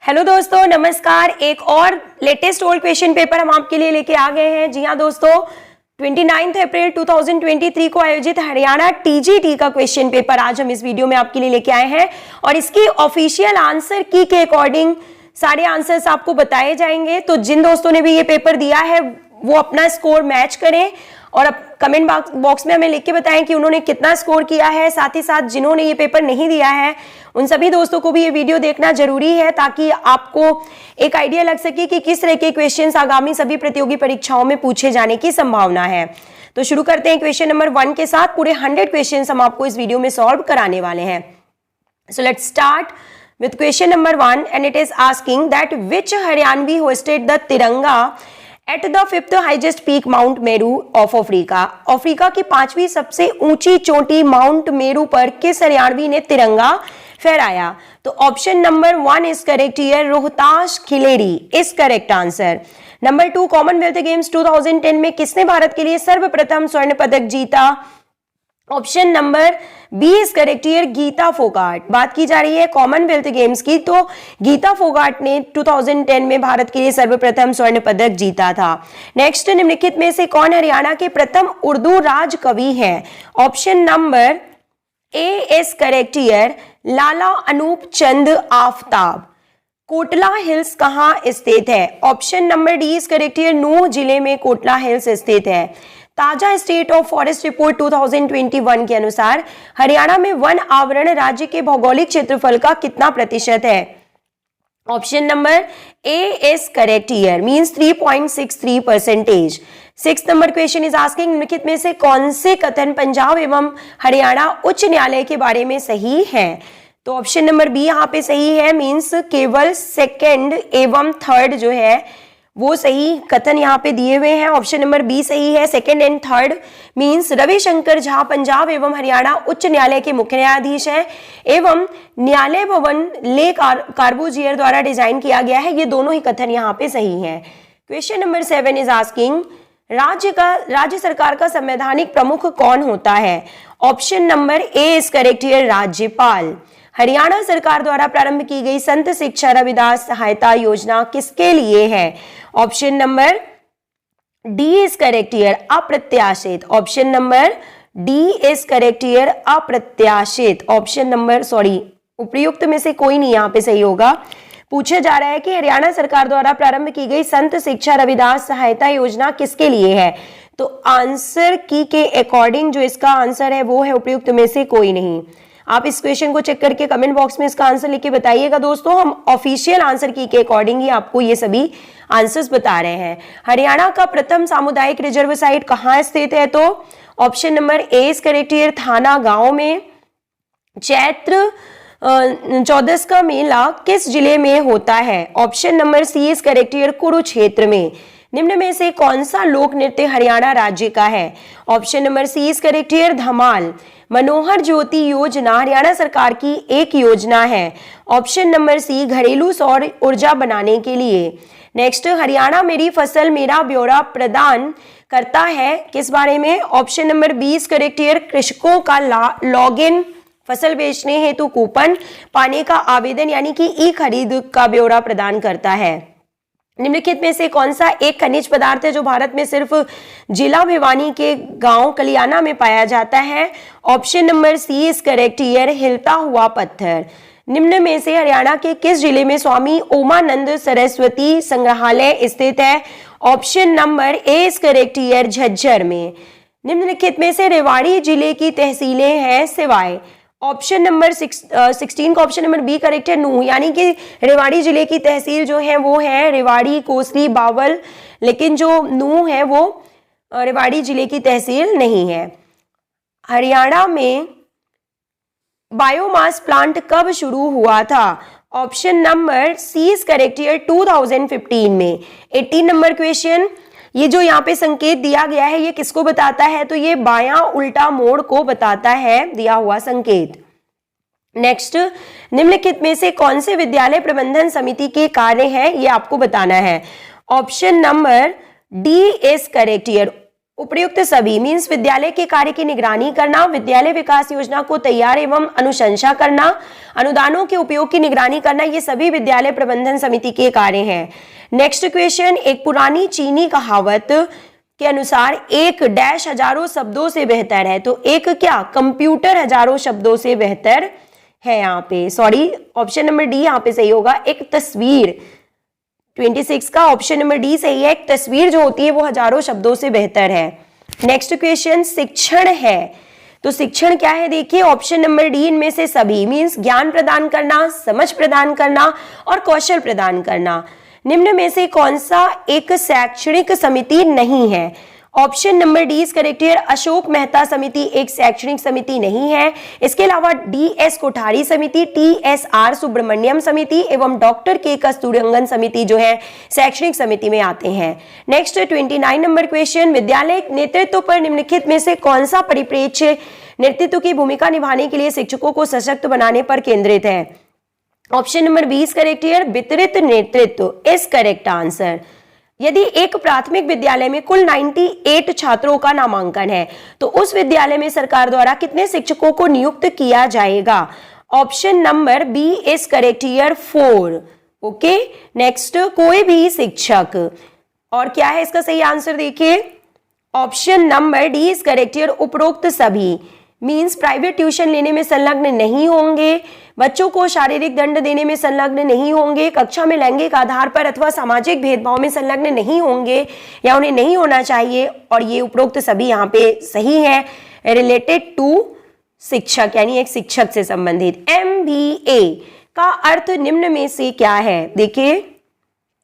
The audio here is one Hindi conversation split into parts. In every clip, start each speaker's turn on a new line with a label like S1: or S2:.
S1: हेलो दोस्तों, नमस्कार। एक और लेटेस्ट ओल्ड क्वेश्चन पेपर हम आपके लिए लेके आ गए हैं। जी हाँ दोस्तों, 29 अप्रैल 2023 को आयोजित हरियाणा टीजीटी का क्वेश्चन पेपर आज हम इस वीडियो में आपके लिए लेके आए हैं और इसकी ऑफिशियल आंसर की के अकॉर्डिंग सारे आंसर्स आपको बताए जाएंगे। तो जिन दोस्तों ने भी ये पेपर दिया है वो अपना स्कोर मैच करें और अब कमेंट बॉक्स में हमें लिख के बताएं कि उन्होंने कितना स्कोर किया है। साथ ही साथ जिन्होंने ये पेपर नहीं दिया है उन सभी दोस्तों को भी ये वीडियो देखना जरूरी है ताकि आपको एक आइडिया लग सके कि किस तरह के क्वेश्चंस आगामी सभी प्रतियोगी परीक्षाओं में पूछे जाने की संभावना है। तो शुरू करते हैं क्वेश्चन नंबर 1 के साथ। पूरे 100 क्वेश्चंस हम आपको इस वीडियो में सॉल्व कराने वाले हैं। So let's start with question number 1 and it is asking that which Haryanvi hosted the Tiranga at the 5th highest peak Mount Meru of Africa। Africa की 5वीं सबसे ऊंची चोटी माउंट मेरू पर किस हरियाणवी ने तिरंगा फहराया? तो option number 1 is correct here, Rohtash Khileri is correct answer. Number 2, Commonwealth games 2010 में किसने भारत के लिए सर्वप्रथम स्वर्ण पदक जीता? Option number B is correct here, Geeta Phogat. बात की जा रही है कॉमनवेल्थ गेम्स की, तो गीता फोगाट ने 2010 में भारत के लिए सर्वप्रथम स्वर्ण पदक जीता था। नेक्स्ट, निम्नलिखित में से कौन हरियाणा के प्रथम उर्दू राज कवि हैं? Option number A is correct here, Lala Anup Chand Aftab. Kotla hills कहां स्थित है? Option number D is correct here, Nuh जिले में कोटला हिल्स स्थित है। ताजा स्टेट ऑफ फॉरेस्ट रिपोर्ट 2021 के अनुसार हरियाणा में वन आवरण राज्य के भौगोलिक क्षेत्रफल का कितना प्रतिशत है? Option number A is correct here, means 3.63%। 6th number question is asking, निम्नलिखित में से कौन से कथन पंजाब एवं हरियाणा उच्च न्यायालय के बारे में सही है? तो ऑप्शन नंबर बी यहाँ पे सही है, मींस केवल 2nd एवं 3rd जो है वो सही कथन यहाँ पे दिए हुए हैं। ऑप्शन नंबर बी सही है, 2nd and 3rd means Ravishankar Jha Punjab एवं हरियाणा उच्च न्यायालय के मुख्य न्यायाधीश हैं एवं न्यायालय भवन ले कार्बोजियर द्वारा डिजाइन किया गया है। ये दोनों ही कथन यहाँ पे सही है। क्वेश्चन नंबर 7 इज आस्किंग, राज्य सरकार का संवैधानिक प्रमुख कौन होता है? Option number A is correct here, राज्यपाल। हरियाणा सरकार द्वारा प्रारंभ की गई संत शिक्षा रविदास सहायता योजना किसके लिए है? Option number D is correct here, अप्रत्याशित। Option number D is correct here, अप्रत्याशित। ऑप्शन नंबर उपयुक्त में से कोई नहीं यहाँ पे सही होगा। पूछा जा रहा है कि हरियाणा सरकार द्वारा प्रारंभ की गई संत शिक्षा रविदास सहायता योजना किसके लिए है? तो आंसर की के अकॉर्डिंग जो इसका आंसर है वो है उपयुक्त में से कोई नहीं। आप इस क्वेश्चन को चेक करके कमेंट बॉक्स में इसका आंसर लिख के बताइएगा दोस्तों। हम ऑफिशियल आंसर की के अकॉर्डिंग ही आपको ये सभी आंसर्स बता रहे हैं। हरियाणा का प्रथम सामुदायिक रिजर्व साइट कहाँ स्थित है? तो option number A is correct here, थाना गांव में। चैत्र 14 का मेला किस जिले में होता है? Option number C is correct here, Kurukshetra में। निम्न में से कौन सा लोक नृत्य हरियाणा राज्य का है? Option number C is correct here, धमाल। मनोहर ज्योति योजना हरियाणा सरकार की एक योजना है। ऑप्शन नंबर सी, घरेलू सौर ऊर्जा बनाने के लिए। नेक्स्ट, हरियाणा मेरी फसल मेरा ब्यौरा प्रदान करता है किस बारे में? Option number B is correct here, कृषकों का लॉग इन, फसल बेचने हेतु कूपन पाने का आवेदन यानी कि ई खरीद का ब्यौरा प्रदान करता है। निम्नलिखित में से कौन सा एक खनिज पदार्थ है जो भारत में सिर्फ जिला भिवानी के गांव कलियाना में पाया जाता है? Option number C is correct here, हिलता हुआ पत्थर। निम्न में से हरियाणा के किस जिले में स्वामी ओमानंद सरस्वती संग्रहालय स्थित है? Option number A is correct here, Jhajjar में। निम्नलिखित में से रेवाड़ी जिले की तहसीलें हैं सिवाय? ऑप्शन नंबर 16 का ऑप्शन नंबर बी करेक्ट है, नूह, यानी कि रेवाड़ी जिले की तहसील जो है वो है रेवाड़ी, कोसली, बावल, लेकिन जो नूह है वो रेवाड़ी जिले की तहसील नहीं है। हरियाणा में बायोमास प्लांट कब शुरू हुआ था? Option number C is correct here, 2015 में। 18 नंबर क्वेश्चन, ये जो यहाँ पे संकेत दिया गया है ये किसको बताता है? तो ये बायां उल्टा मोड़ को बताता है दिया हुआ संकेत। नेक्स्ट, निम्नलिखित में से कौन से विद्यालय प्रबंधन समिति के कार्य हैं ये आपको बताना है। Option number D is correct here, उपयुक्त सभी मीन्स विद्यालय के कार्य की निगरानी करना, विद्यालय विकास योजना को तैयार एवं अनुशंसा करना, अनुदानों के उपयोग की निगरानी करना, ये सभी विद्यालय प्रबंधन समिति के कार्य हैं। नेक्स्ट क्वेश्चन, एक पुरानी चीनी कहावत के अनुसार एक डैश हजारों शब्दों से बेहतर है। तो एक क्या, कंप्यूटर हजारों शब्दों से बेहतर है। यहाँ पे सॉरी, ऑप्शन नंबर डी यहाँ पे सही होगा। एक तस्वीर, 26 का ऑप्शन नंबर डी सही है। एक तस्वीर जो होती है वो हजारों शब्दों से बेहतर है। नेक्स्ट क्वेश्चन, शिक्षण है। तो शिक्षण क्या है, देखिए ऑप्शन नंबर डी इनमें से सभी मीन्स ज्ञान प्रदान करना, समझ प्रदान करना और कौशल प्रदान करना। निम्न में से कौन सा एक शैक्षणिक समिति नहीं है? Option number D is correct here. Ashok Mehta समिति एक शैक्षणिक समिति नहीं है। इसके अलावा DS कोठारी समिति, TSR सुब्रमण्यम समिति एवं डॉक्टर के कस्तूररंगन समिति जो है शैक्षणिक समिति में आते हैं। नेक्स्ट 29 नंबर क्वेश्चन, विद्यालय नेतृत्व पर निम्नलिखित में से कौन सा परिप्रेक्ष्य नेतृत्व की भूमिका निभाने के लिए शिक्षकों को सशक्त बनाने पर केंद्रित है? Option number B is correct here. वितरित नेतृत्व इज करेक्ट आंसर। यदि एक प्राथमिक विद्यालय में कुल 98 छात्रों का नामांकन है तो उस विद्यालय में सरकार द्वारा कितने शिक्षकों को नियुक्त किया जाएगा? Option number B is correct here 4। Okay, next, कोई भी शिक्षक। और क्या है इसका सही आंसर, देखिए option number D is correct here. उपरोक्त सभी मीन्स प्राइवेट ट्यूशन लेने में संलग्न नहीं होंगे, बच्चों को शारीरिक दंड देने में संलग्न नहीं होंगे, कक्षा में लैंगिक आधार पर अथवा सामाजिक भेदभाव में संलग्न नहीं होंगे या उन्हें नहीं होना चाहिए। और ये उपरोक्त सभी यहाँ पे सही है। रिलेटेड टू शिक्षक यानी एक शिक्षक से संबंधित। MBA का अर्थ निम्न में से क्या है? देखिए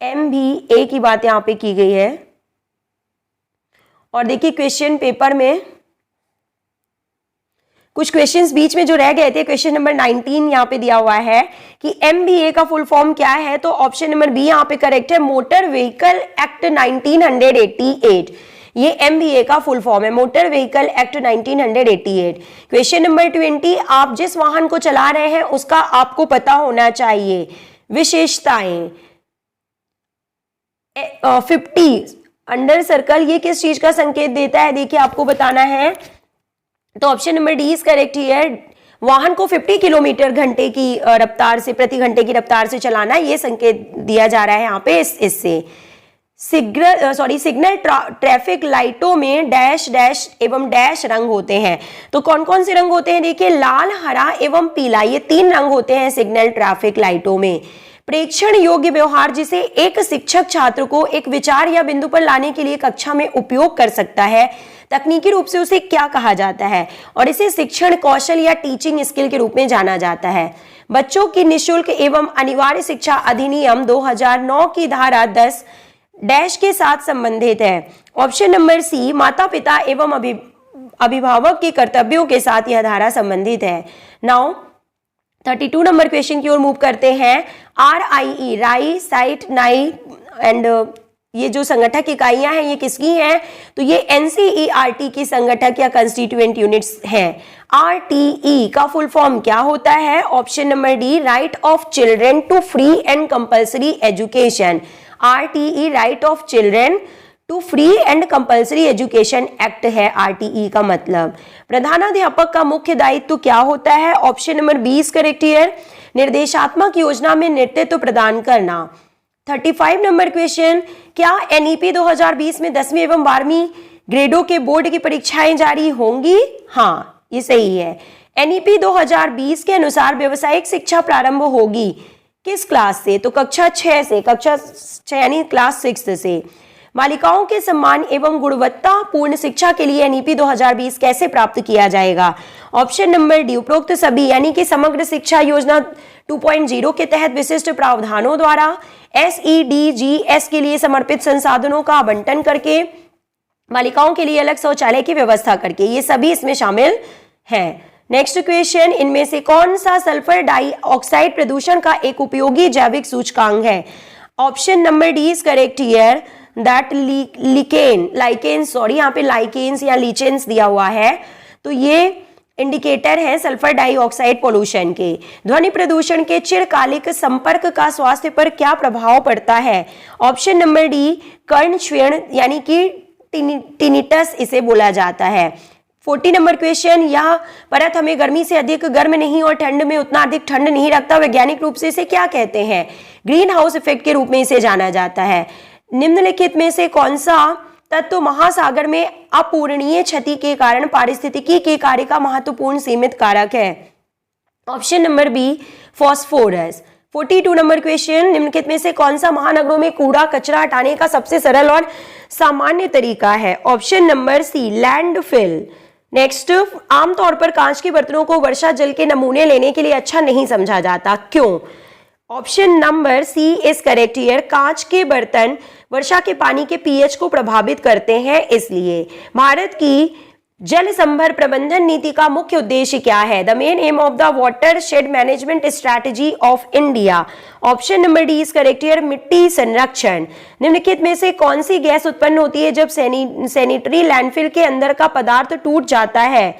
S1: MBA की बात यहाँ पे की गई है। और देखिए क्वेश्चन पेपर में कुछ क्वेश्चंस बीच में जो रह गए थे, क्वेश्चन नंबर 19 यहाँ पे दिया हुआ है कि MBA का फुल फॉर्म क्या है? तो ऑप्शन नंबर बी यहाँ पे करेक्ट है, मोटर व्हीकल एक्ट 1988। ये MBA का फुल फॉर्म है, motor vehicle act 1988। Question number 20, आप जिस वाहन को चला रहे हैं उसका आपको पता होना चाहिए। विशेषताएं 50 अंडर सर्कल, ये किस चीज का संकेत देता है? देखिए आपको बताना है। तो option number D is correct here. वाहन को 50 किलोमीटर घंटे की रफ्तार से, प्रति घंटे की रफ्तार से चलाना, ये संकेत दिया जा रहा है यहाँ पे इससे। सिग्नल ट्रैफिक लाइटों में डैश डैश एवं डैश रंग होते हैं। तो कौन कौन से रंग होते हैं? देखिए लाल, हरा एवं पीला, ये 3 रंग होते हैं सिग्नल ट्रैफिक लाइटों में। प्रेक्षण योग्य व्यवहार जिसे एक शिक्षक छात्र को एक विचार या बिंदु पर लाने के लिए कक्षा में उपयोग कर सकता है, तकनीकी रूप से उसे क्या कहा जाता है? और इसे शिक्षण कौशल या टीचिंग स्किल के रूप में जाना जाता है। बच्चों की निःशुल्क एवं अनिवार्य शिक्षा अधिनियम 2009 की धारा 10 डैश के साथ संबंधित है। ऑप्शन नंबर सी, माता पिता एवं अभिभावक के कर्तव्यों के साथ यह धारा संबंधित है। नाउ 32 नंबर क्वेश्चन की ओर मूव करते हैं। RIE राई, साइट, नाई एंड ये जो संगठक इकाइयां हैं ये किसकी हैं? तो ये NCERT की संगठक या कंस्टिट्यूएंट यूनिट्स हैं। RTE का फुल फॉर्म क्या होता है? Option number D, right of children to free and compulsory education. RTE right of children to free and compulsory education act है RTE का मतलब। प्रधानाध्यापक का मुख्य दायित्व क्या होता है? Option number B is correct here. निर्देशात्मक योजना में नेतृत्व प्रदान करना। 35 नंबर क्वेश्चन, क्या NEP 2020 में 10वीं एवं 12वीं ग्रेडों के बोर्ड की परीक्षाएं जारी होंगी? हाँ, ये सही है। NEP 2020 के अनुसार व्यवसायिक शिक्षा प्रारंभ होगी किस क्लास से? तो कक्षा 6 से, कक्षा 6 यानी क्लास 6 से। बालिकाओं के सम्मान एवं गुणवत्तापूर्ण शिक्षा के लिए NEP 2020 कैसे प्राप्त किया जाएगा? ऑप्शन नंबर डी, उपरोक्त सभी यानी कि समग्र शिक्षा योजना 2.0 के तहत विशिष्ट प्रावधानों द्वारा SEDGS के लिए समर्पित संसाधनों का आवंटन करके, बालिकाओं के लिए अलग शौचालय की व्यवस्था करके, ये सभी इसमें शामिल हैं। नेक्स्ट क्वेश्चन, इनमें से कौन सा सल्फर डाइऑक्साइड प्रदूषण का एक उपयोगी जैविक सूचकांक है? Option number D is correct here, that lichens यहाँ पे लाइकेन्स या लीचेंस दिया हुआ है। तो ये इंडिकेटर है सल्फर डाइऑक्साइड पोल्यूशन के। ध्वनि प्रदूषण के चिरकालिक संपर्क का स्वास्थ्य पर क्या प्रभाव पड़ता है? ऑप्शन नंबर डी, कर्ण क्षीण यानी कि टिनिटस इसे बोला जाता है। 40 नंबर क्वेश्चन, यह परत हमें गर्मी से अधिक गर्म नहीं और ठंड में उतना अधिक ठंड नहीं रखता, वैज्ञानिक रूप से इसे क्या कहते हैं? ग्रीन हाउस इफेक्ट के रूप में इसे जाना जाता है। निम्नलिखित में से कौन सा तत्व महासागर में अपूरणीय क्षति के कारण पारिस्थितिकी के कार्य का महत्वपूर्ण सीमित कारक है? Option number B, phosphorus. 42 number question, निम्नलिखित में से कौन सा महानगरों में कूड़ा कचरा हटाने का सबसे सरल और सामान्य तरीका है? Option number C, landfill. Next, आमतौर पर कांच के बर्तनों को वर्षा जल के नमूने लेने के लिए अच्छा नहीं समझा जाता, क्यों? Option number C is correct here, कांच के बर्तन वर्षा के पानी के पीएच को प्रभावित करते हैं इसलिए। भारत की जल संभर प्रबंधन नीति का मुख्य उद्देश्य क्या है? The main M of the water shade management strategy of India. Option number D is correct here, मिट्टी संरक्षण। निम्नलिखित में से कौन सी गैस उत्पन्न होती है जब सैनिटरी लैंडफिल के अंदर का पदार्थ टूट जाता है?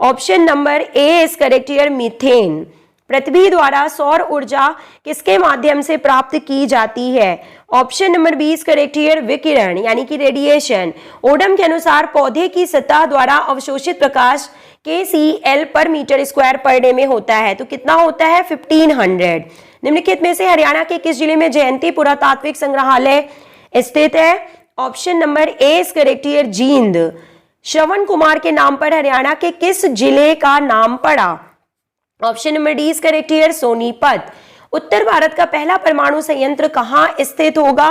S1: Option number A is correct here, methane. पृथ्वी द्वारा सौर ऊर्जा किसके माध्यम से प्राप्त की जाती है? Option number B is correct here, विकिरण यानी कि रेडिएशन। ओडम के अनुसार पौधे की सतह द्वारा अवशोषित प्रकाश KCl पर मीटर स्क्वायर पर डे में होता है, तो कितना होता है? 1500। निम्नलिखित में से हरियाणा के किस जिले में जयंती पुरातात्विक संग्रहालय स्थित है? Option number A is correct here, Jind. Shravan Kumar के नाम पर हरियाणा के किस जिले का नाम पड़ा? Option number D is correct here, Sonipat. उत्तर भारत का पहला परमाणु संयंत्र कहां स्थित होगा?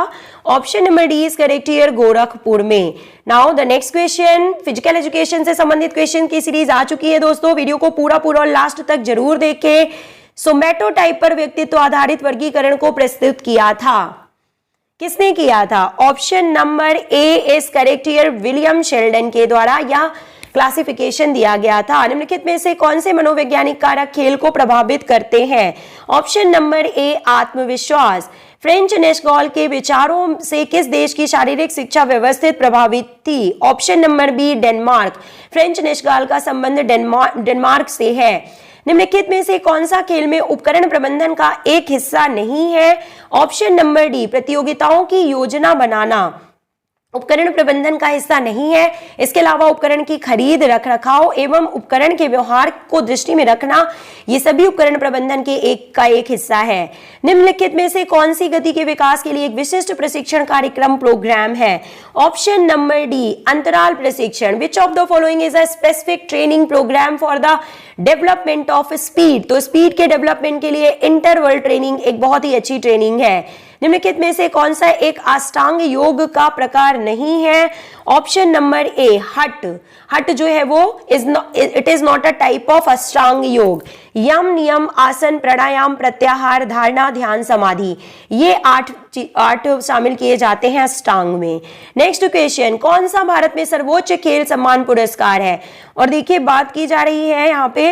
S1: Option number D is correct here, Gorakhpur में। Now the next question, physical education से संबंधित क्वेश्चन की सीरीज आ चुकी है दोस्तों, वीडियो को पूरा और लास्ट तक जरूर देखें। सोमैटोटाइप पर व्यक्तित्व आधारित वर्गीकरण को प्रस्तुत किया था, किसने किया था? Option number A is correct here, William Sheldon के द्वारा यह क्लासिफिकेशन दिया गया था। निम्नलिखित में से कौन से मनोवैज्ञानिक कारक खेल को प्रभावित करते हैं? ऑप्शन नंबर ए, आत्मविश्वास। फ्रेंच नेशगॉल के विचारों से किस देश की शारीरिक शिक्षा व्यवस्थित प्रभावित थी? Option number B, Denmark. French Nachtegall का संबंध डेनमार्क से है। निम्नलिखित में से कौन सा खेल में उपकरण प्रबंधन का एक हिस्सा नहीं है? ऑप्शन नंबर डी, प्रतियोगिताओं की योजना बनाना उपकरण प्रबंधन का हिस्सा नहीं है। इसके अलावा उपकरण की खरीद, रखरखाव एवं उपकरण के व्यवहार को दृष्टि में रखना, ये सभी उपकरण प्रबंधन के एक हिस्सा है। निम्नलिखित में से कौन सी गति के विकास के लिए एक विशिष्ट प्रशिक्षण कार्यक्रम प्रोग्राम है? ऑप्शन नंबर डी, अंतराल प्रशिक्षण। Which of the following is a specific training program for the development of speed? तो स्पीड के डेवलपमेंट के लिए इंटरवल ट्रेनिंग एक बहुत ही अच्छी ट्रेनिंग है। निम्नलिखित में से कौन सा एक अष्टांग योग का प्रकार नहीं है? ऑप्शन नंबर ए, हठ। हठ जो है वो it is not a type of अष्टांग योग। यम, नियम, आसन, प्राणायाम, प्रत्याहार, धारणा, ध्यान, समाधि, ये आठ शामिल किए जाते हैं अष्टांग में। नेक्स्ट क्वेश्चन, कौन सा भारत में सर्वोच्च खेल सम्मान पुरस्कार है? और देखिए बात की जा रही है यहाँ पे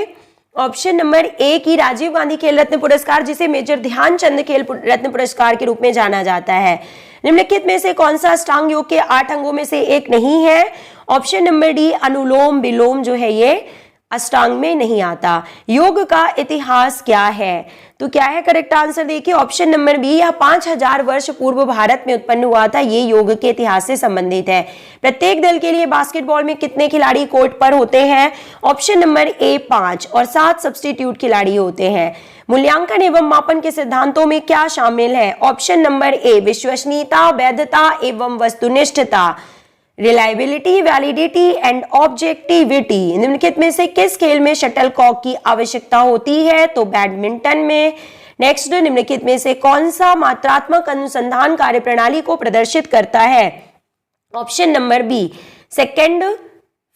S1: ऑप्शन नंबर ए की राजीव गांधी खेल रत्न पुरस्कार, जिसे मेजर ध्यानचंद खेल रत्न पुरस्कार के रूप में जाना जाता है। निम्नलिखित में से कौन सा अष्टांग योग के 8 अंगों में से एक नहीं है? ऑप्शन नंबर डी, अनुलोम विलोम जो है ये अष्टांग में नहीं आता। योग का इतिहास क्या है? तो क्या है करेक्ट आंसर? देखिए ऑप्शन नंबर बी, यह 5000 वर्ष पूर्व भारत में उत्पन्न हुआ था। ये योग के इतिहास से संबंधित है। प्रत्येक दल के लिए बास्केटबॉल में कितने खिलाड़ी कोर्ट पर होते हैं? ऑप्शन नंबर ए, 5 और 7 सब्स्टिट्यूट खिलाड़ी होते हैं। मूल्यांकन एवं मापन के सिद्धांतों में क्या शामिल है? ऑप्शन नंबर ए, विश्वसनीयता, वैधता एवं वस्तुनिष्ठता। Reliability, validity and objectivity. निम्नलिखित में से किस खेल में शटलकॉक की आवश्यकता होती है? तो बैडमिंटन में। नेक्स्ट, निम्नलिखित में से कौन सा मात्रात्मक अनुसंधान कार्यप्रणाली को प्रदर्शित करता है? Option number B, second,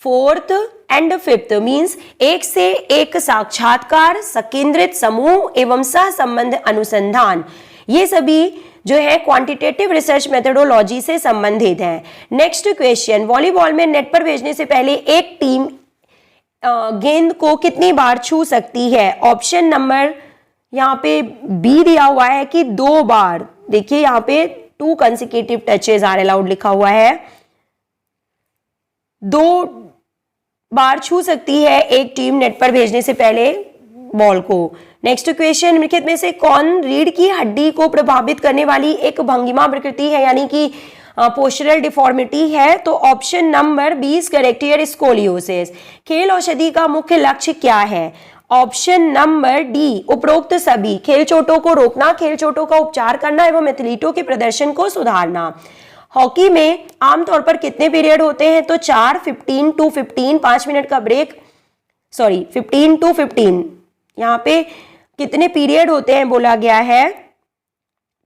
S1: fourth and fifth means एक से एक साक्षात्कार, सकेंद्रित समूह एवं सहसंबंध अनुसंधान, ये सभी जो है क्वांटिटेटिव रिसर्च मेथोडोलॉजी से संबंधित है। नेक्स्ट क्वेश्चन, वॉलीबॉल में नेट पर भेजने से पहले एक टीम गेंद को कितनी बार छू सकती है? ऑप्शन नंबर यहाँ पे बी दिया हुआ है कि 2 बार। देखिए यहाँ पे 2 कंसेक्यूटिव टचेस आर अलाउड लिखा हुआ है, 2 बार छू सकती है एक टीम नेट पर भेजने से पहले बॉल को। नेक्स्ट क्वेश्चन, निम्नलिखित में से कौन रीढ़ की हड्डी को प्रभावित करने वाली एक भंगिमा प्रकृति है, यानी कि पोस्चरल डिफॉर्मिटी है, तो option number B is correct here, scoliosis. खेल औषधि का मुख्य लक्ष्य क्या है? ऑप्शन नंबर डी, उपरोक्त सभी। खेल चोटों को रोकना, खेल चोटों का उपचार करना एवं एथलीटों के प्रदर्शन को सुधारना। हॉकी में आमतौर पर कितने पीरियड होते हैं? तो 4, 15 to 15, 5 मिनट का ब्रेक, 15 to 15। यहाँ पे कितने पीरियड होते हैं बोला गया है?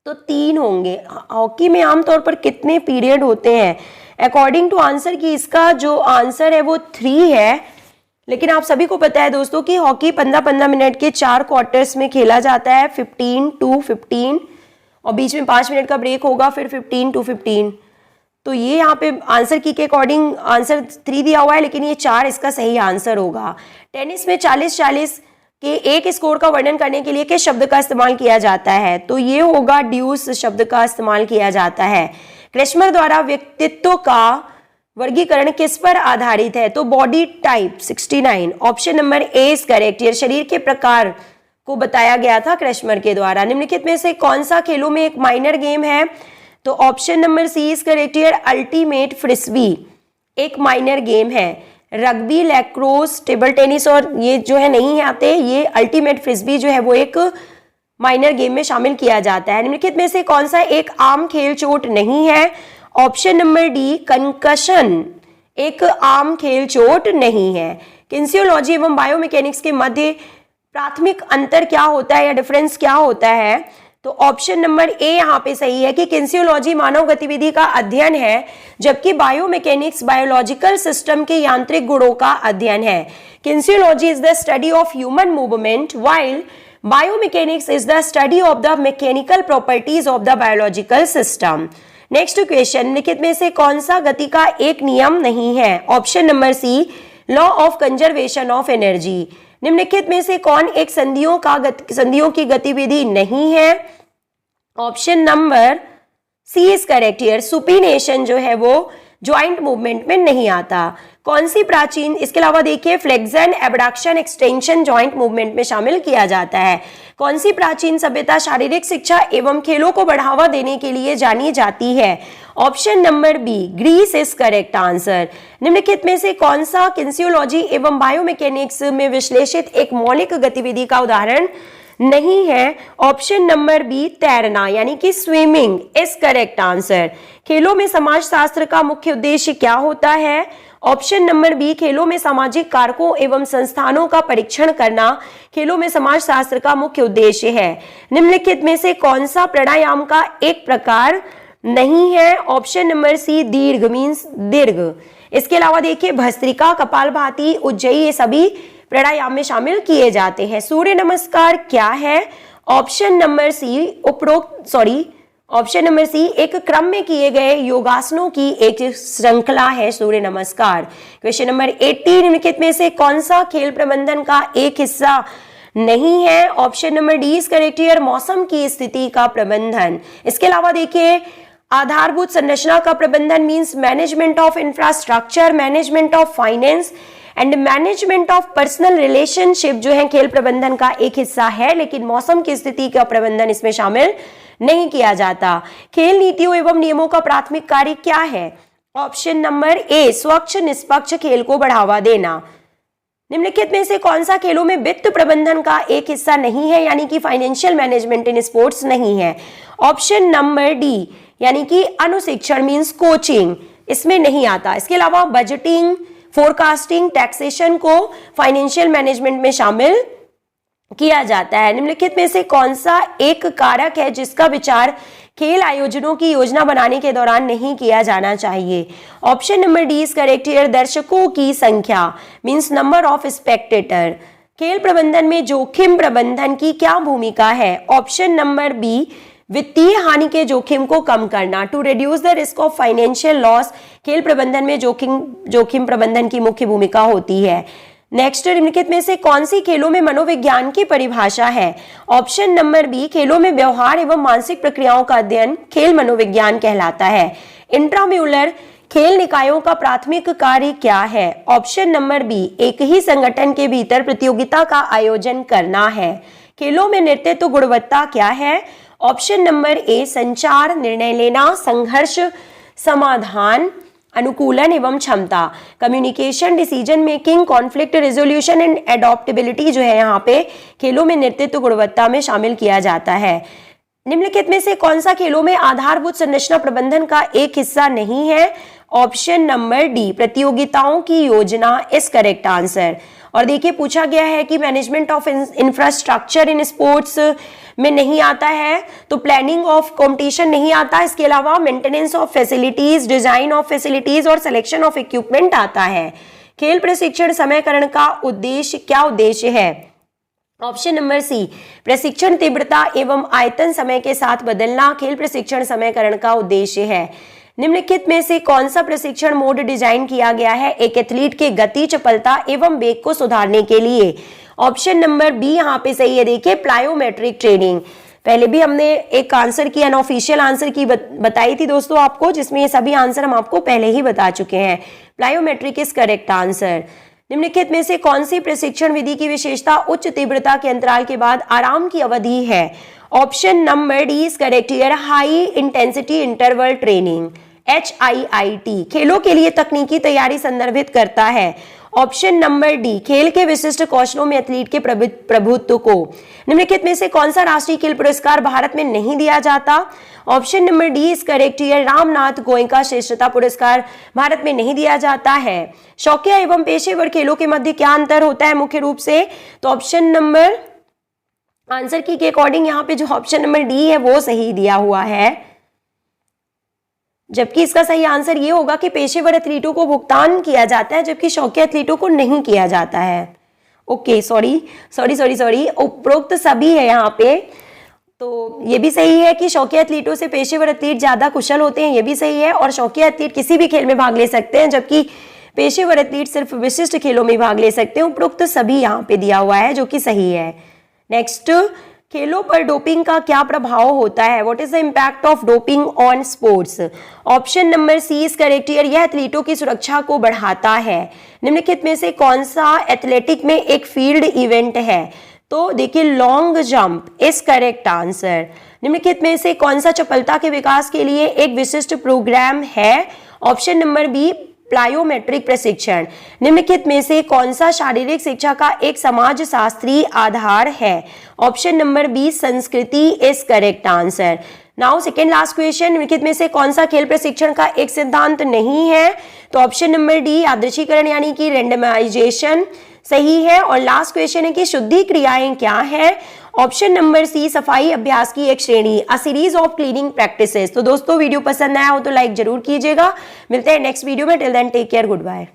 S1: तो 3 होंगे। हॉकी में आमतौर पर कितने पीरियड होते हैं? अकॉर्डिंग टू आंसर की इसका जो आंसर है वो 3 है, लेकिन आप सभी को पता है दोस्तों कि हॉकी 15-15 मिनट के 4 क्वार्टर्स में खेला जाता है, 15 to 15, और बीच में 5 मिनट का ब्रेक होगा, फिर 15 to 15। तो ये यहाँ पे आंसर की के अकॉर्डिंग आंसर 3 दिया हुआ है, लेकिन ये 4 इसका सही आंसर होगा। टेनिस में 40-40 के एक स्कोर का वर्णन करने के लिए किस शब्द का इस्तेमाल किया जाता है? तो ये होगा ड्यूस शब्द का इस्तेमाल किया जाता है। क्रेस्मर द्वारा व्यक्तित्व का वर्गीकरण किस पर आधारित है? तो body type, 69। Option number A is correct. ये शरीर के प्रकार को बताया गया था क्रेस्मर के द्वारा। निम्नलिखित में से कौन सा खेलों में एक माइनर गेम है? तो option number C is correct here, ultimate frisbee एक माइनर गेम है। रग्बी, लैक्रोस, टेबल टेनिस और ये जो है नहीं आते, ये अल्टीमेट फ्रिस्बी जो है वो एक माइनर गेम में शामिल किया जाता है। निम्नलिखित में से कौन सा एक आम खेल चोट नहीं है? ऑप्शन नंबर डी, कंकशन एक आम खेल चोट नहीं है। किन्सियोलॉजी एवं बायोमैकेनिक्स के मध्य प्राथमिक अंतर क्या होता है या डिफरेंस क्या होता है? तो ऑप्शन नंबर ए यहाँ पे सही है कि किन्सियोलॉजी मानव गतिविधि का अध्ययन है, जबकि बायोमैकेनिक्स बायोलॉजिकल सिस्टम के यांत्रिक गुणों का अध्ययन है। Kinesiology is the study of human movement, while biomechanics is the study of the mechanical properties of the biological system. Next question, निम्नलिखित में से कौन सा गति का एक नियम नहीं है? Option number C, law of conservation of energy. निम्नलिखित में से कौन एक संधियों की गतिविधि नहीं है? Option number C is correct here, supination जो है वो ज्वाइंट मूवमेंट में नहीं आता। कौन सी प्राचीन, इसके अलावा देखिए flexion, abduction, extension joint movement में शामिल किया जाता है। कौन सी प्राचीन सभ्यता शारीरिक शिक्षा एवं खेलों को बढ़ावा देने के लिए जानी जाती है? Option number B, Greece is correct answer. निम्नलिखित में से कौन सा किन्सियोलॉजी एवं बायोमैकेनिक्स में विश्लेषित एक मौलिक गतिविधि का उदाहरण नहीं है? ऑप्शन नंबर बी, तैरना यानी कि स्विमिंग इज करेक्ट आंसर। खेलों में समाजशास्त्र का मुख्य उद्देश्य क्या होता है? ऑप्शन नंबर बी, खेलों में सामाजिक कारकों एवं संस्थानों का परीक्षण करना खेलों में समाजशास्त्र का मुख्य उद्देश्य है। निम्नलिखित में से कौन सा प्राणायाम का एक प्रकार नहीं है? ऑप्शन नंबर सी, दीर्घ मीन्स दीर्घ। इसके अलावा देखिए भस्त्रिका, कपालभाति, उज्जयी, ये सभी प्राणायाम में शामिल किए जाते हैं। सूर्य नमस्कार क्या है? Option number C, option number C, एक क्रम में किए गए योगासनों की एक श्रृंखला है सूर्य नमस्कार। क्वेश्चन नंबर 80, निम्नलिखित में से कौन सा खेल प्रबंधन का एक हिस्सा नहीं है? Option number D is correct here, मौसम की स्थिति का प्रबंधन। इसके अलावा देखिए आधारभूत संरचना का प्रबंधन means management of infrastructure, management of finance and management of personal relationship जो है खेल प्रबंधन का एक हिस्सा है, लेकिन मौसम की स्थिति का प्रबंधन इसमें शामिल नहीं किया जाता। खेल नीतियों एवं नियमों का प्राथमिक कार्य क्या है? ऑप्शन नंबर ए, स्वच्छ निष्पक्ष खेल को बढ़ावा देना। निम्नलिखित में से कौन सा खेलों में वित्त प्रबंधन का एक हिस्सा नहीं है, यानी कि फाइनेंशियल मैनेजमेंट इन स्पोर्ट्स नहीं है? ऑप्शन नंबर डी, यानी कि अनुशिक्षण मींस कोचिंग, इसमें नहीं आता। इसके अलावा बजटिंग, फोरकास्टिंग, टैक्सेशन को फाइनेंशियल मैनेजमेंट में शामिल किया जाता है। निम्नलिखित में से कौन सा एक कारक है जिसका विचार खेल आयोजनों की योजना बनाने के दौरान नहीं किया जाना चाहिए? Option number D is correct here, दर्शकों की संख्या मींस नंबर ऑफ स्पेक्टेटर। खेल प्रबंधन में जोखिम प्रबंधन की क्या भूमिका है? ऑप्शन नंबर बी, वित्तीय हानि के जोखिम को कम करना, to reduce the risk of financial loss. खेल प्रबंधन में जोखिम प्रबंधन की मुख्य भूमिका होती है। नेक्स्ट, निम्नलिखित में से कौन सी खेलों में मनोविज्ञान की परिभाषा है? ऑप्शन नंबर बी, खेलों में व्यवहार एवं मानसिक प्रक्रियाओं का अध्ययन खेल मनोविज्ञान कहलाता है। इंट्राम्यूलर खेल निकायों का प्राथमिक कार्य क्या है? ऑप्शन नंबर बी, एक ही संगठन के भीतर प्रतियोगिता का आयोजन करना है। खेलों में नेतृत्व गुणवत्ता क्या है? ऑप्शन नंबर ए, संचार, निर्णय लेना, संघर्ष समाधान, अनुकूलन एवं क्षमता, communication, decision making, conflict resolution and adaptability जो है यहाँ पे खेलों में नेतृत्व गुणवत्ता में शामिल किया जाता है। निम्नलिखित में से कौन सा खेलों में आधारभूत संरचना प्रबंधन का एक हिस्सा नहीं है? ऑप्शन नंबर डी, प्रतियोगिताओं की योजना इज करेक्ट आंसर। और देखिए पूछा गया है कि management of infrastructure in sports में नहीं आता है, तो प्लानिंग ऑफ कंपटीशन नहीं आता, इसके अलावा maintenance of facilities, design of facilities और सिलेक्शन ऑफ इक्विपमेंट आता है। खेल प्रशिक्षण समयकरण का उद्देश्य क्या उद्देश्य है? ऑप्शन नंबर सी, प्रशिक्षण तीव्रता एवं आयतन समय के साथ बदलना खेल प्रशिक्षण समयकरण का उद्देश्य है। निम्नलिखित में से कौन सा प्रशिक्षण मोड डिजाइन किया गया है एक एथलीट के गति, चपलता एवं वेग को सुधारने के लिए? ऑप्शन नंबर बी यहाँ पे सही है। देखिए प्लायोमेट्रिक ट्रेनिंग, पहले भी हमने एक आंसर की अनऑफिशियल आंसर की बताई थी दोस्तों आपको, जिसमें ये सभी आंसर हम आपको पहले ही बता चुके हैं। Plyometric is correct answer. निम्नलिखित में से कौन सी प्रशिक्षण विधि की विशेषता उच्च तीव्रता के अंतराल के बाद आराम की अवधि है? Option number D is correct here, high intensity interval training, HIIT, खेलों के लिए तकनीकी तैयारी संदर्भित करता है। ऑप्शन नंबर डी, खेल के विशिष्ट कौशलों में एथलीट के प्रभुत्व को। निम्नलिखित में से कौन सा राष्ट्रीय खेल पुरस्कार भारत में नहीं दिया जाता? Option number D is correct here, Ramnath Goenka श्रेष्ठता पुरस्कार भारत में नहीं दिया जाता है। शौकिया एवं पेशेवर खेलों के मध्य क्या अंतर होता है मुख्य रूप से? तो ऑप्शन नंबर आंसर की के अकॉर्डिंग यहाँ पे जो ऑप्शन नंबर डी है वो सही दिया हुआ है, जबकि इसका सही आंसर ये होगा कि पेशेवर एथलीटों को भुगतान किया जाता है जबकि शौकिया एथलीटों को नहीं किया जाता है। ओके सॉरी, उपरोक्त सभी है यहाँ पे, तो ये भी सही है कि शौकिया एथलीटों से पेशेवर एथलीट ज्यादा कुशल होते हैं, ये भी सही है। और शौकिया एथलीट किसी भी खेल में भाग ले सकते हैं जबकि पेशेवर एथलीट सिर्फ विशिष्ट खेलों में भाग ले सकते हैं। उपरोक्त सभी यहाँ पे दिया हुआ है जो कि सही है। नेक्स्ट, खेलों पर डोपिंग का क्या प्रभाव होता है? What is the impact of doping on sports? Option number C is correct here, यह एथलीटों की सुरक्षा को बढ़ाता है। निम्नलिखित में से कौन सा एथलेटिक में एक फील्ड इवेंट है? तो देखिए long jump is correct answer. निम्नलिखित में से कौन सा चपलता के विकास के लिए एक विशिष्ट प्रोग्राम है? ऑप्शन नंबर बी, प्लायोमेट्रिक प्रशिक्षण। निम्नलिखित में से कौन सा शारीरिक शिक्षा का एक समाज शास्त्रीय आधार है? ऑप्शन नंबर बी, संस्कृति is correct answer. Now second last question, निम्नलिखित में से कौन सा खेल प्रशिक्षण का एक सिद्धांत नहीं है? तो ऑप्शन नंबर डी, यादृच्छीकरण यानी कि रेंडमाइजेशन सही है। और लास्ट क्वेश्चन है कि शुद्धि क्रियाएं क्या है? ऑप्शन नंबर सी, सफाई अभ्यास की एक श्रेणी, a series of cleaning practices. तो दोस्तों वीडियो पसंद आया हो तो लाइक जरूर कीजिएगा। मिलते हैं नेक्स्ट वीडियो में, till then take care, good bye.